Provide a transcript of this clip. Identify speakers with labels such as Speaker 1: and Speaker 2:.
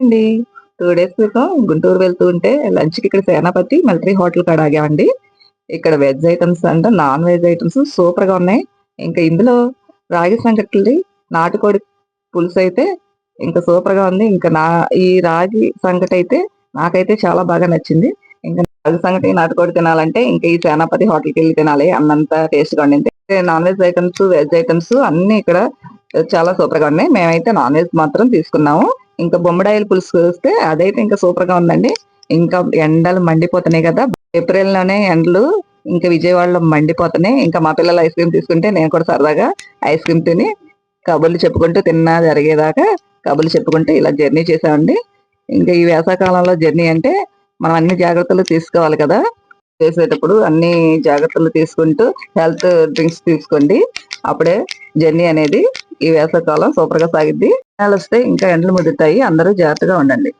Speaker 1: అండి. 2 డేస్ క్రితం గుంటూరు వెళ్తూ ఉంటే లంచ్‌కి ఇక్కడ సేనాపతి మిలిటరీ హోటల్ కాడ ఆగామండి. ఇక్కడ వెజ్ ఐటెమ్స్ అంట, నాన్ వెజ్ ఐటెమ్స్ సూపర్‌గా ఉన్నాయి. ఇంకా ఇందులో రాగి సంకటి, నాటుకోడి పులుసైతే ఇంకా సూపర్‌గా ఉంది. ఇంకా ఈ రాగి సంకటైతే నాకైతే చాలా బాగా నచ్చింది. ఇంకా రాగి సంగటి, నాటుకోడి తినాలంటే ఇంకా ఈ సేనాపతి హోటల్‌కెళ్ళి తినాలి అన్నంత టేస్ట్‌గా ఉండింది. Non veg items, veg items అన్నీ ఇక్కడ చాలా సూపర్‌గా ఉన్నాయి. మేమైతే నాన్ వెజ్ మాత్రం తీసుకున్నాము. ఇంకా బొమ్మడాయిల పులుసు వస్తే అదైతే ఇంకా సూపర్‌గా ఉందండి. ఇంకా ఎండలు మండిపోతున్నాయి కదా! ఏప్రిల్‌లోనే ఎండలు ఇంకా విజయవాడలో మండిపోతున్నాయి. ఇంకా మా పిల్లలు ఐస్ క్రీమ్ తీసుకుంటే నేను కూడా సరదాగా ఐస్ క్రీమ్ తిని కబుర్లు చెప్పుకుంటూ తిన్నా జరిగేదాకా కబుర్లు చెప్పుకుంటూ ఇలా జర్నీ చేసామండి. ఇంకా ఈ వేసవికాలంలో జర్నీ అంటే మనం అన్ని జాగ్రత్తలు తీసుకోవాలి కదా! చేసేటప్పుడు అన్ని జాగ్రత్తలు తీసుకుంటూ హెల్త్ డ్రింక్స్ తీసుకోండి. అప్పుడే జర్నీ అనేది ఈ వేసవికాలం సూపర్‌గా సాగిద్ది. వర్షాలొస్తే ఇంకా ఎండలు ముదురుతాయి. అందరూ జాగ్రత్తగా ఉండండి.